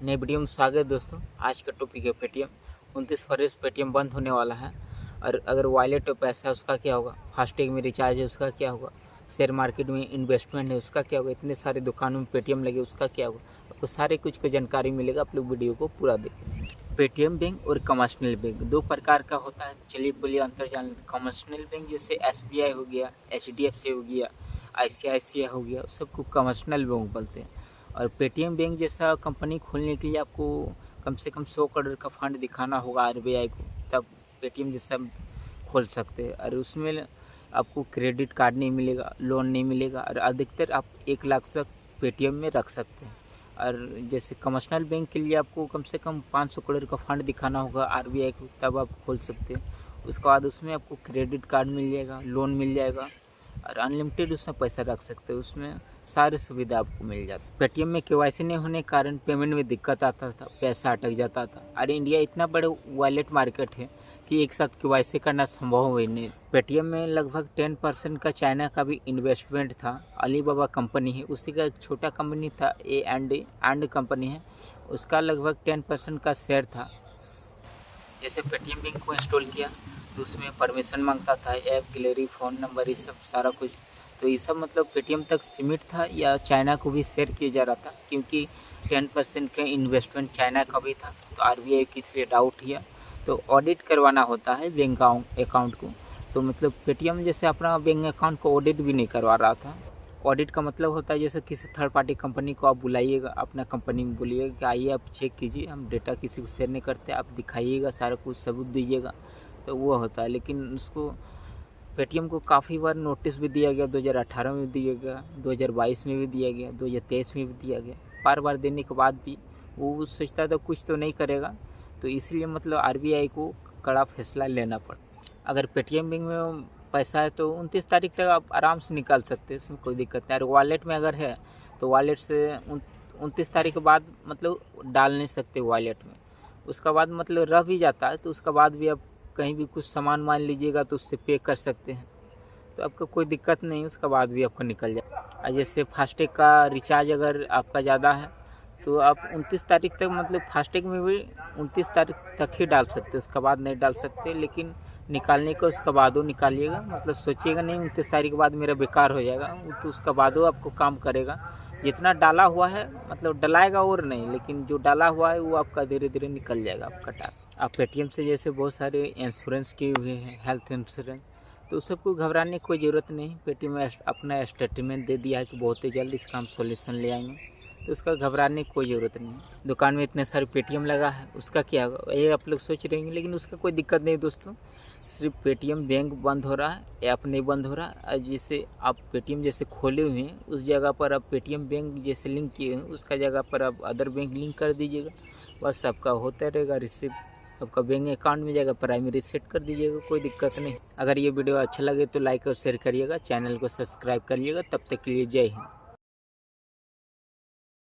नए वीडियो में स्वागत है दोस्तों। आज का टॉपिक है पेटीएम। 29 फरवरी से पेटीएम बंद होने वाला है। और अगर वॉलेट पे पैसा है उसका क्या होगा, फास्टैग में रिचार्ज है उसका क्या होगा, शेयर मार्केट में इन्वेस्टमेंट है उसका क्या होगा, इतने सारे दुकानों में पेटीएम लगे उसका क्या होगा, आपको सारे कुछ की जानकारी मिलेगा। आप लोग वीडियो को पूरा देखें। पेटीएम बैंक और कमर्शियल बैंक दो प्रकार का होता है। चलिए बोलिए अंतर जान लेते। कमर्शियल बैंक जैसे SBI हो गया, HDFC हो गया, ICICI हो गया, सबको कमर्शियल बैंक बोलते हैं। और पेटीएम बैंक जैसा कंपनी खोलने के लिए आपको कम से कम 100 करोड़ का फंड दिखाना होगा RBI को, तब पेटीएम जैसा खोल सकते हैं। और उसमें आपको क्रेडिट कार्ड नहीं मिलेगा, लोन नहीं मिलेगा, और अधिकतर आप 1 लाख तक पेटीएम में रख सकते हैं। और जैसे कमर्शियल बैंक के लिए आपको कम से कम 500 करोड़ का फंड दिखाना होगा RBI को, तब आप खोल सकते हैं। उसके बाद उसमें आपको क्रेडिट कार्ड मिल जाएगा, लोन मिल जाएगा, और अनलिमिटेड उसमें पैसा रख सकते हो। उसमें सारी सुविधा आपको मिल जाती है। पेटीएम में KYC नहीं होने के कारण पेमेंट में दिक्कत आता था, पैसा अटक जाता था। और इंडिया इतना बड़ा वॉलेट मार्केट है कि एक साथ KYC करना संभव ही नहीं। पेटीएम में लगभग 10% का चाइना का भी इन्वेस्टमेंट था। अलीबाबा कंपनी है, उसी का एक छोटा कंपनी था एंड कंपनी है, उसका लगभग 10% का शेयर था। जैसे पेटीएम बैंक को इंस्टॉल किया तो उसमें परमिशन मांगता था, ऐप गैलरी, फ़ोन नंबर, ये सब सारा कुछ। तो ये सब मतलब पेटीएम तक सीमित था या चाइना को भी शेयर किया जा रहा था, क्योंकि 10% का इन्वेस्टमेंट चाइना का भी था। तो RBI की इसलिए डाउट किया, तो ऑडिट करवाना होता है बैंक अकाउंट को। तो मतलब पेटीएम जैसे अपना बैंक अकाउंट को ऑडिट भी नहीं करवा रहा था। ऑडिट का मतलब होता है जैसे किसी थर्ड पार्टी कंपनी को आप बुलाइएगा, अपना कंपनी में बोलिएगा कि आइए आप चेक कीजिए, हम डेटा किसी को शेयर नहीं करते, आप दिखाइएगा, सारा कुछ सबूत दीजिएगा, तो वो होता है। लेकिन उसको पेटीएम को काफ़ी बार नोटिस भी दिया गया, 2018 में भी दिया गया, 2022 में भी दिया गया, 2023 में भी दिया गया। बार देने के बाद भी वो सोचता था कुछ तो नहीं करेगा, तो इसलिए मतलब RBI को कड़ा फैसला लेना पड़ा। अगर पेटीएम बैंक में पैसा है तो 29 तारीख तक आप आराम से निकाल सकते हैं, इसमें कोई दिक्कत नहीं। और वॉलेट में अगर है तो वॉलेट से 29 तारीख के बाद मतलब डाल नहीं सकते वॉलेट में। उसका बाद मतलब रह भी जाता है, तो उसका बाद भी आप कहीं भी कुछ सामान मान लीजिएगा तो उससे पे कर सकते हैं, तो आपको कोई दिक्कत नहीं, उसका बाद भी आपको निकल जाए। और जैसे फास्टैग का रिचार्ज अगर आपका ज़्यादा है तो आप 29 तारीख तक मतलब फास्टैग में भी 29 तारीख तक ही डाल सकते, उसके बाद नहीं डाल सकते। लेकिन निकालने का उसका बाद निकालिएगा, मतलब सोचिएगा नहीं 29 तारीख के बाद मेरा बेकार हो जाएगा, तो उसका बाद आपको काम करेगा। जितना डाला हुआ है मतलब डलाएगा और नहीं, लेकिन जो डाला हुआ है वो आपका धीरे धीरे निकल जाएगा आपका टाइम। आप पेटीएम से जैसे बहुत सारे इंश्योरेंस किए हुए हैं, हेल्थ इंश्योरेंस, तो सबको घबराने की कोई ज़रूरत नहीं। पेटीएम में अपना स्टेटमेंट दे दिया है कि बहुत ही जल्द इसका हम सोल्यूशन ले आएंगे, तो उसका घबराने की कोई ज़रूरत नहीं। दुकान में इतने सारे पेटीएम लगा है, उसका क्या होगा ये आप लोग सोच रहे हैं, लेकिन उसका कोई दिक्कत नहीं दोस्तों। सिर्फ पेटीएम बैंक बंद हो रहा है, ऐप नहीं बंद हो रहा है। जैसे आप पेटीएम जैसे खोले हुए हैं उस जगह पर आप पेटीएम बैंक जैसे लिंक किए हैं उसका जगह पर आप अदर बैंक लिंक कर दीजिएगा, बस आपका होता रहेगा रिसीव, आपका बैंक अकाउंट में जाएगा, प्राइमरी सेट कर दीजिएगा, कोई दिक्कत नहीं। अगर ये वीडियो अच्छा लगे तो लाइक और शेयर करिएगा, चैनल को सब्सक्राइब करिएगा। तब तक के लिए जय हिंद।